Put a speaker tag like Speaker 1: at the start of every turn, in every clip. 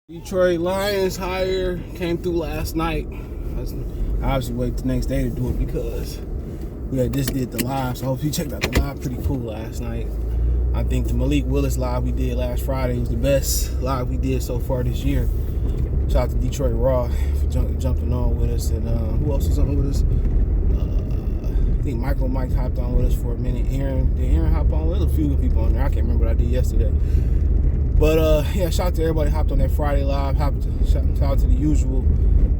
Speaker 1: Detroit Lions hire came through last night. I obviously wait the next day to do it because we had just did the live. So I hope you checked out the live. Pretty cool last night. I think the Malik Willis live we did last Friday was the best live we did so far this year. Shout out to Detroit Raw for jumping on with us. And who else was on with us? I think Mike hopped on with us for a minute. Did Aaron hop on? There was a few people on there. I can't remember what I did yesterday. But yeah, shout out to everybody who hopped on that Friday live. Shout out to the usual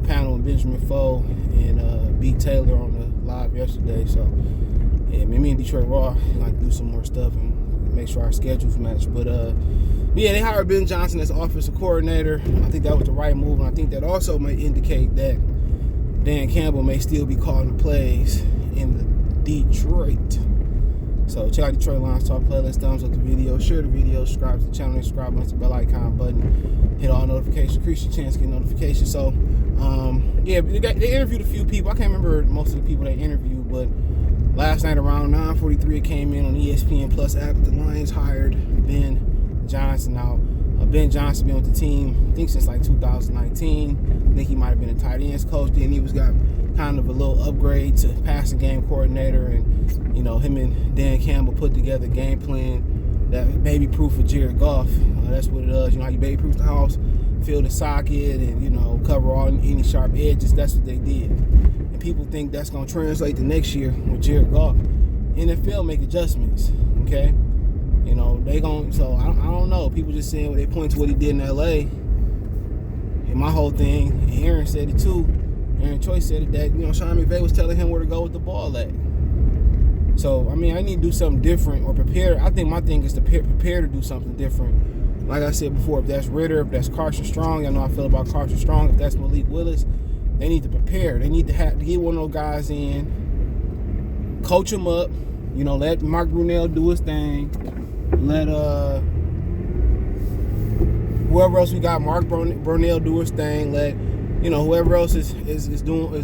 Speaker 1: panel and Benjamin Foe and B. Taylor on the live yesterday. So yeah, me and Detroit Raw like to do some more stuff and make sure our schedules match. But yeah, they hired Ben Johnson as offensive coordinator. I think that was the right move, and I think that also might indicate that Dan Campbell may still be calling the plays in the Detroit. So check out Detroit Lions Talk playlist, thumbs up the video, share the video, subscribe to the channel, subscribe, hit the bell icon button, hit all notifications, increase your chance to get notifications. So yeah, they interviewed a few people. I can't remember most of the people they interviewed, but last night around 9:43 it came in on ESPN Plus app. The Lions hired Ben Johnson. Now Ben Johnson been with the team I think since like 2019. I think he might have been a tight ends coach. Then he got kind of a little upgrade to passing game coordinator, and you know, him and Dan Campbell put together a game plan that baby proof for Jared Goff. That's what it does. You know how you baby proof the house, fill the socket, and you know, cover all any sharp edges. That's what they did. And people think that's gonna translate to next year with Jared Goff. NFL make adjustments, okay? You know, they gon' so I don't know. People just saying what they point to what he did in LA. And my whole thing, and Aaron said it too. Aaron Choice said it that, you know, Sean McVay was telling him where to go with the ball at. So, I mean, I need to do something different or prepare. I think my thing is to prepare to do something different. Like I said before, if that's Ritter, if that's Carson Strong, I know I feel about Carson Strong. If that's Malik Willis, they need to prepare. They need to get one of those guys in, coach them up, you know, let Mark Brunell do his thing. Let whoever else we got, Mark Brunell do his thing. Let, you know, whoever else is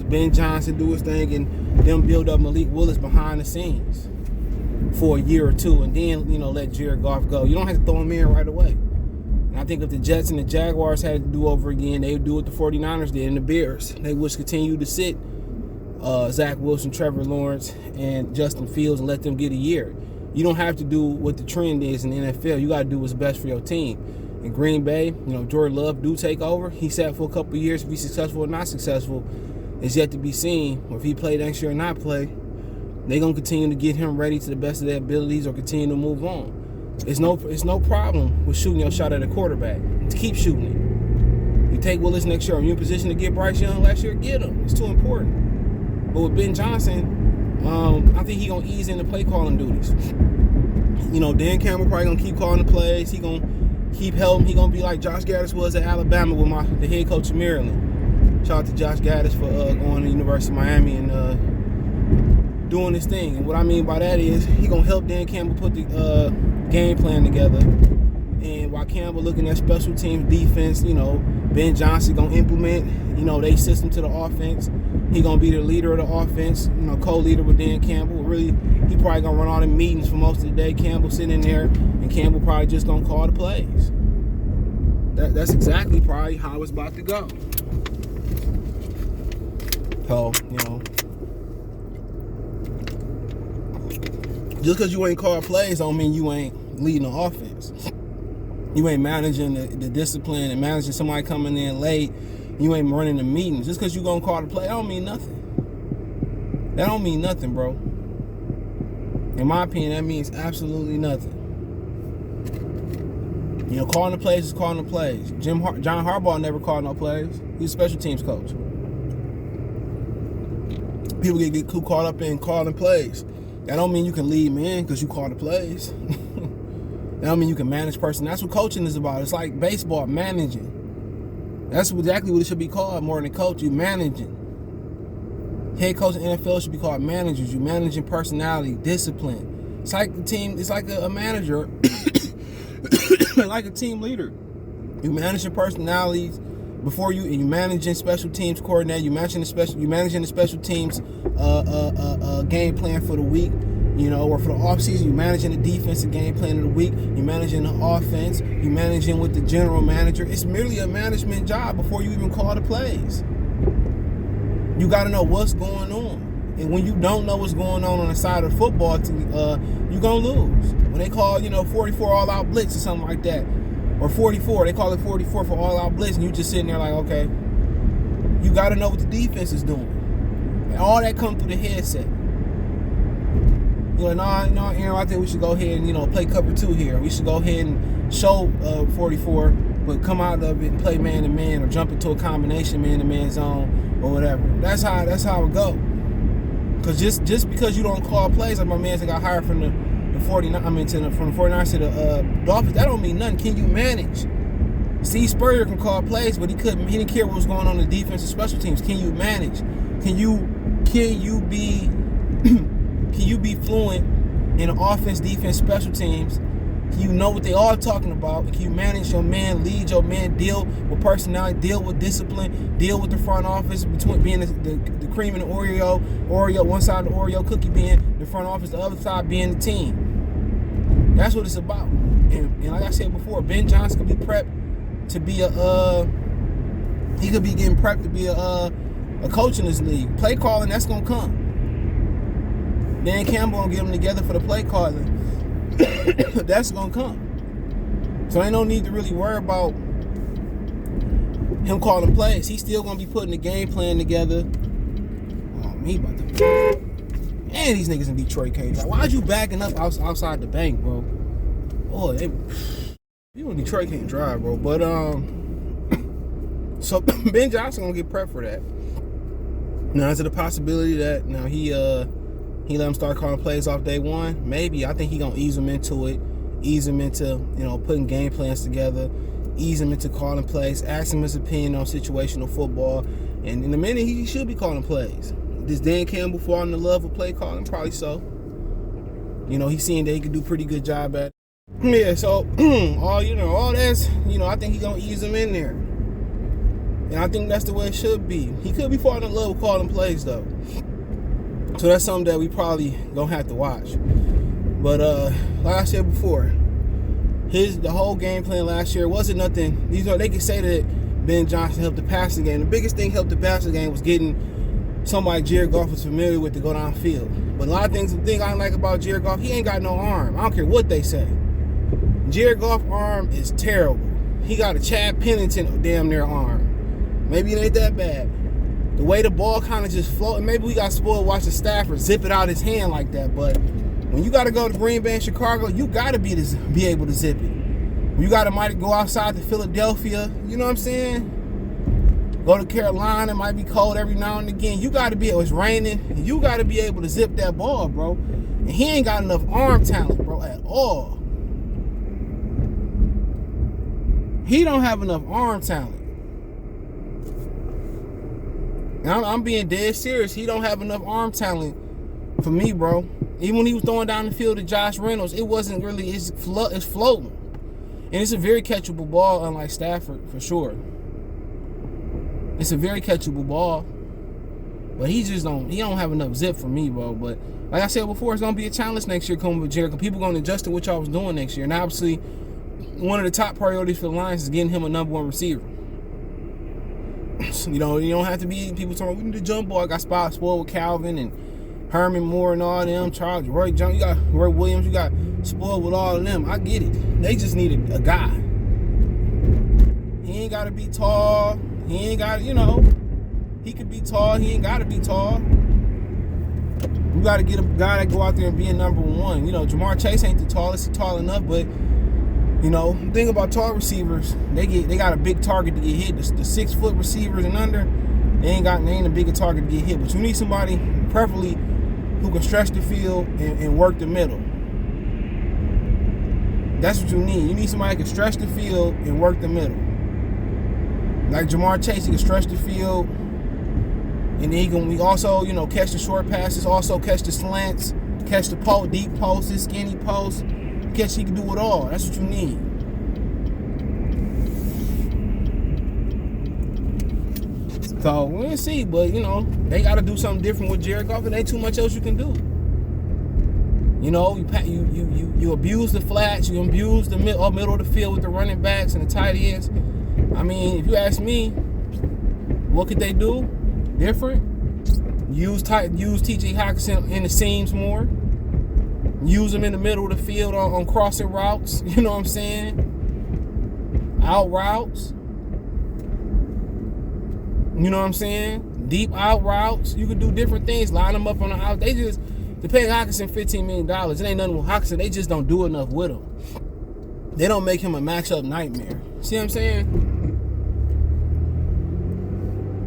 Speaker 1: Ben Johnson do his thing, and them build up Malik Willis behind the scenes for a year or two, and then, you know, let Jared Goff go. You don't have to throw him in right away. And I think if the Jets and the Jaguars had to do over again, they would do what the 49ers did and the Bears. They would continue to sit Zach Wilson, Trevor Lawrence, and Justin Fields and let them get a year. You don't have to do what the trend is in the NFL. You got to do what's best for your team. In Green Bay, you know, Jordan Love do take over. He sat for a couple of years. If he's successful or not successful is yet to be seen. Or if he play next year or not play, they're going to continue to get him ready to the best of their abilities or continue to move on. It's no problem with shooting your shot at a quarterback. Keep shooting it. You take Willis next year. Are you in position to get Bryce Young last year? Get him. It's too important. But with Ben Johnson, I think he's going to ease into play calling duties. You know, Dan Campbell probably going to keep calling the plays. He going to keep helping. He gonna be like Josh Gaddis was at Alabama with the head coach of Maryland. Shout out to Josh Gaddis for going to the University of Miami and doing his thing. And what I mean by that is he gonna help Dan Campbell put the game plan together. And while Campbell looking at special teams defense, you know, Ben Johnson gonna implement, you know, they system to the offense. He gonna be the leader of the offense, you know, co-leader with Dan Campbell. Really, he probably gonna run all the meetings for most of the day. Campbell sitting in there, and Campbell probably just gonna call the plays. That's exactly probably how it's about to go. So, you know, just because you ain't call plays don't mean you ain't leading the offense. You ain't managing the discipline and managing somebody coming in late. You ain't running the meetings. Just because you gonna call the play, that don't mean nothing. That don't mean nothing, bro. In my opinion, that means absolutely nothing. You know, calling the plays is calling the plays. John Harbaugh never called no plays. He's a special teams coach. People get caught up in calling plays. That don't mean you can lead men because you call the plays. That don't mean you can manage person. That's what coaching is about. It's like baseball, managing. That's exactly what it should be called more than coach. You managing. Head coach in the NFL should be called managers. You managing personality, discipline. It's like a team. It's like a manager, like a team leader. You managing personalities before you, and you managing special teams coordinator. You managing the special teams game plan for the week. or for the offseason, you're managing the defensive game plan of the week, you're managing the offense, you're managing with the general manager. It's merely a management job before you even call the plays. You got to know what's going on. And when you don't know what's going on the side of the football team, you're going to lose. When they call, 44 all-out blitz or something like that, or 44, they call it 44 for all-out blitz, and you just sitting there like, okay, you got to know what the defense is doing. And all that comes through the headset. You're like, no, Aaron, I think we should go ahead and, play cover 2 here. We should go ahead and show 44, but come out of it and play man-to-man or jump into a combination man-to-man zone or whatever. That's how it go. Because just because you don't call plays, like my man that got hired from the 49, from the 49ers to the Dolphins, that don't mean nothing. Can you manage? Steve Spurrier can call plays, but he didn't care what was going on in the defense and special teams. Can you manage? Can you be fluent in offense, defense, special teams? Can you know what they are talking about? And can you manage your man, lead your man, deal with personality, deal with discipline, deal with the front office, between being the cream and the Oreo, one side of the Oreo cookie being the front office, the other side being the team. That's what it's about. And like I said before, Ben Johnson could be prepped to be he could be getting prepped to be a coach in this league. Play calling, that's going to come. Dan Campbell gonna get them together for the play calling. That's gonna come. So ain't no need to really worry about him calling plays. He's still gonna be putting the game plan together. Oh, me about to. And these niggas in Detroit can't drive. Why'd you backing up outside the bank, bro? Boy, you in Detroit can't drive, bro. But so Ben Johnson gonna get prepped for that. Now, is it a possibility that now he let him start calling plays off day one? Maybe. I think he gonna ease him into it, ease him into putting game plans together, ease him into calling plays, ask him his opinion on situational football, and in a minute he should be calling plays. Does Dan Campbell fall in love with play calling? Probably so. He's seeing that he could do a pretty good job at it. Yeah, so all that's I think he gonna ease him in there, and I think that's the way it should be. He could be falling in love with calling plays though. So that's something that we probably gonna have to watch. But like I said before, the whole game plan last year wasn't nothing. They could say that Ben Johnson helped the passing game. The biggest thing helped the passing game was getting somebody Jared Goff was familiar with to go downfield. But a lot of things, the thing I like about Jared Goff, he ain't got no arm. I don't care what they say. Jared Goff's arm is terrible. He got a Chad Pennington damn near arm. Maybe it ain't that bad. The way the ball kind of just floated, maybe we got spoiled watching Stafford zip it out his hand like that. But when you got to go to Green Bay and Chicago, you got to be able to zip it. When you got to might go outside to Philadelphia, you know what I'm saying? Go to Carolina, it might be cold every now and again. You got to be, it's raining, you got to be able to zip that ball, bro. And he ain't got enough arm talent, bro, at all. He don't have enough arm talent. And I'm being dead serious. He don't have enough arm talent for me, bro. Even when he was throwing down the field to Josh Reynolds, it wasn't really, it's floating. And it's a very catchable ball, unlike Stafford, for sure. It's a very catchable ball. But he don't have enough zip for me, bro. But like I said before, it's going to be a challenge next year coming with Jericho. People going to adjust to what y'all was doing next year. And obviously, one of the top priorities for the Lions is getting him a number one receiver. You don't have to be people talking, we need a jump ball. I got spoiled with Calvin and Herman Moore and all them. Charles, Roy Jones, you got Roy Williams, you got spoiled with all of them. I get it. They just need a guy. He ain't got to be tall. He ain't got, he could be tall. He ain't got to be tall. You got to get a guy that go out there and be a number one. Jamar Chase ain't the tallest. He's tall enough, but the thing about tall receivers, they got a big target to get hit. The 6 foot receivers and under, they ain't a bigger target to get hit. But you need somebody, preferably, who can stretch the field and work the middle. That's what you need. You need somebody who can stretch the field and work the middle. Like Jamar Chase, he can stretch the field, and then he can also, catch the short passes, also catch the slants, catch the deep posts, skinny posts. He can do it all. That's what you need. So we'll see, but they got to do something different with Jared Goff. It ain't too much else you can do. You know, you abuse the flats, you abuse the middle of the field with the running backs and the tight ends. I mean, if you ask me, what could they do different? Use T.J. Hockenson in the seams more. Use him in the middle of the field on crossing routes. You know what I'm saying? Out routes. You know what I'm saying? Deep out routes. You could do different things. Line them up on the out. They pay Hockenson $15 million. It ain't nothing with Hockenson. They just don't do enough with him. They don't make him a matchup nightmare. See what I'm saying?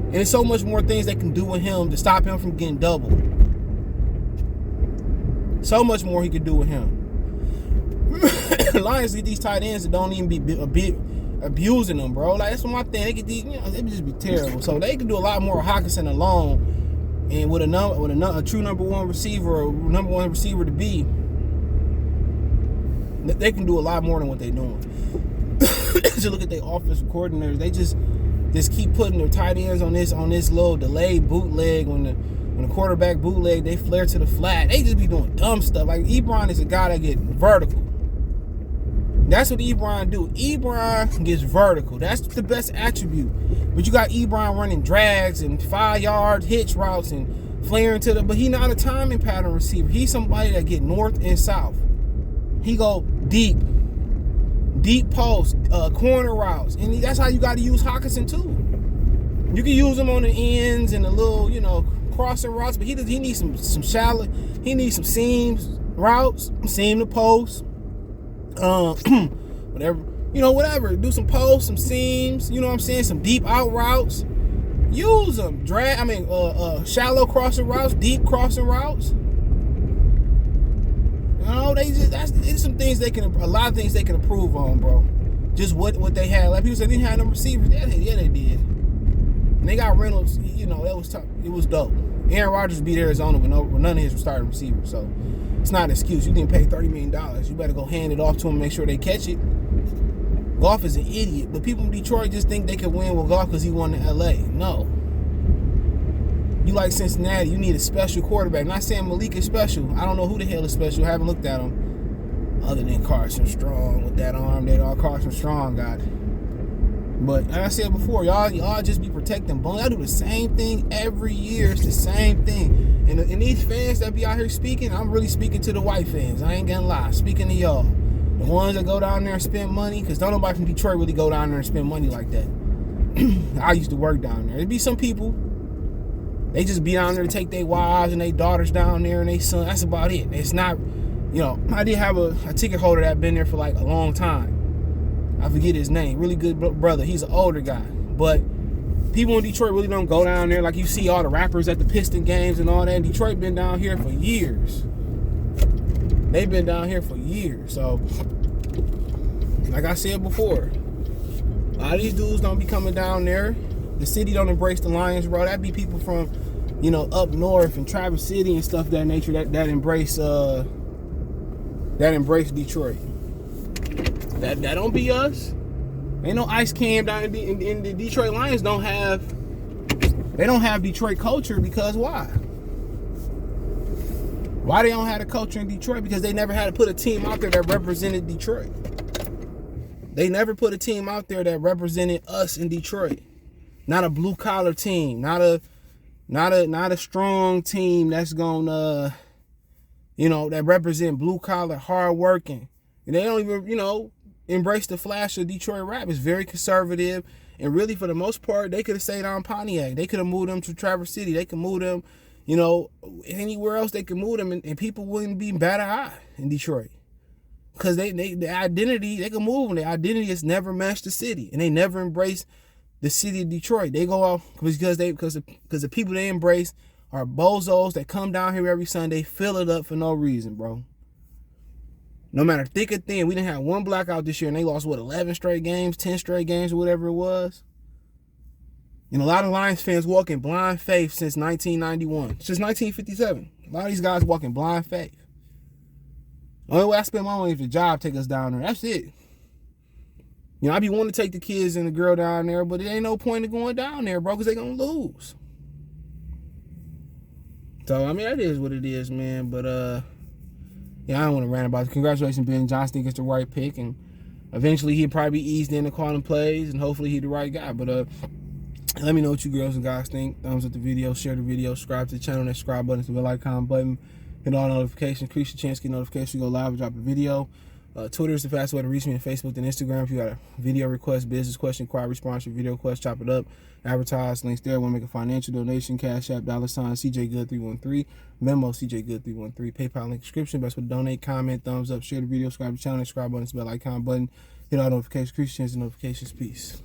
Speaker 1: And there's so much more things they can do with him to stop him from getting doubled. So much more he could do with him. Lions get these tight ends that don't even be abusing them, bro. Like, that's my thing. They could, they just be terrible. So they can do a lot more with Hockenson alone. And with a true number one receiver, or number one receiver to be, they can do a lot more than what they're doing. Just look at their offensive coordinators. They just keep putting their tight ends on this little delayed bootleg. When the quarterback bootleg, they flare to the flat. They just be doing dumb stuff. Like, Ebron is a guy that get vertical. That's what Ebron do. Ebron gets vertical. That's the best attribute. But you got Ebron running drags and 5-yard hitch routes and flaring to the. But he not a timing pattern receiver. He's somebody that get north and south. He go deep post, corner routes, and that's how you got to use Hockenson too. You can use him on the ends and the little, crossing routes, but he needs some shallow. He needs some seams routes, seam to post. Whatever. Do some posts, some seams, you know what I'm saying? Some deep out routes. Use them. Shallow crossing routes, deep crossing routes. It's some things a lot of things they can improve on, bro. Just what they had. Like people said, they didn't have no receivers. Yeah, they did. And they got Reynolds, that was tough. It was dope. Aaron Rodgers beat Arizona with none of his starting receivers, so it's not an excuse. You didn't pay $30 million. You better go hand it off to them and make sure they catch it. Goff is an idiot, but people in Detroit just think they can win with Goff because he won in LA. No. You like Cincinnati, you need a special quarterback. Not saying Malik is special. I don't know who the hell is special. I haven't looked at him. Other than Carson Strong with that arm that all Carson Strong got. But like I said before, y'all just be protecting bones. Y'all do the same thing every year. It's the same thing. And these fans that be out here speaking, I'm really speaking to the white fans. I ain't gonna lie. Speaking to y'all. The ones that go down there and spend money, because don't nobody from Detroit really go down there and spend money like that. I used to work down there. There'd be some people, they just be down there to take their wives and their daughters down there and their son. That's about it. It's not, I did have a ticket holder that been there for like a long time. I forget his name. Really good brother. He's an older guy. But people in Detroit really don't go down there. Like you see all the rappers at the Piston games and all that. And Detroit been down here for years. They've been down here for years. So, like I said before, a lot of these dudes don't be coming down there. The city don't embrace the Lions, bro. That'd be people from, up north and Traverse City and stuff of that nature that embrace Detroit. That don't be us. Ain't no ice cam down in the Detroit Lions don't have Detroit culture because why? Why they don't have the culture in Detroit? Because they never had to put a team out there that represented Detroit. They never put a team out there that represented us in Detroit. Not a blue collar team. Not a strong team that's gonna that represent blue collar, hard working. And they don't even, embrace the flash of Detroit rap. It's very conservative. And really, for the most part, they could have stayed on Pontiac. They could have moved them to Traverse City. They could move them, anywhere else they could move them, and people wouldn't be bad eye in Detroit. Because the identity, they can move them. Their identity has never matched the city. And they never embrace the city of Detroit. They go off because the people they embrace are bozos that come down here every Sunday, fill it up for no reason, bro. No matter thick or thin, we didn't have one blackout this year, and they lost, 11 straight games, 10 straight games, or whatever it was. And a lot of Lions fans walk in blind faith since 1991, since 1957. A lot of these guys walk in blind faith. The only way I spend my money is the job take us down there. That's it. I be wanting to take the kids and the girl down there, but it ain't no point in going down there, bro, because they going to lose. So, that is what it is, man. But, Yeah, I don't want to rant about it. Congratulations, Ben Johnson gets the right pick, and eventually he'll probably be eased into calling plays, and hopefully he's the right guy. But let me know what you girls and guys think. Thumbs up the video, share the video, subscribe to the channel, that subscribe button, the bell icon button, hit all notifications, increase your chance to get notifications. We go live and drop a video. Twitter is the fastest way to reach me, and Facebook and Instagram. If you got a video request, business question, inquiry, response, your video request, chop it up, advertise, links there. Want to make a financial donation, Cash App, $ CJGood313, Venmo, CJGood313, PayPal link description. Best way to donate, comment, thumbs up, share the video, subscribe to the channel, subscribe button, bell icon button, hit all notifications, increase your chance of notifications. Peace.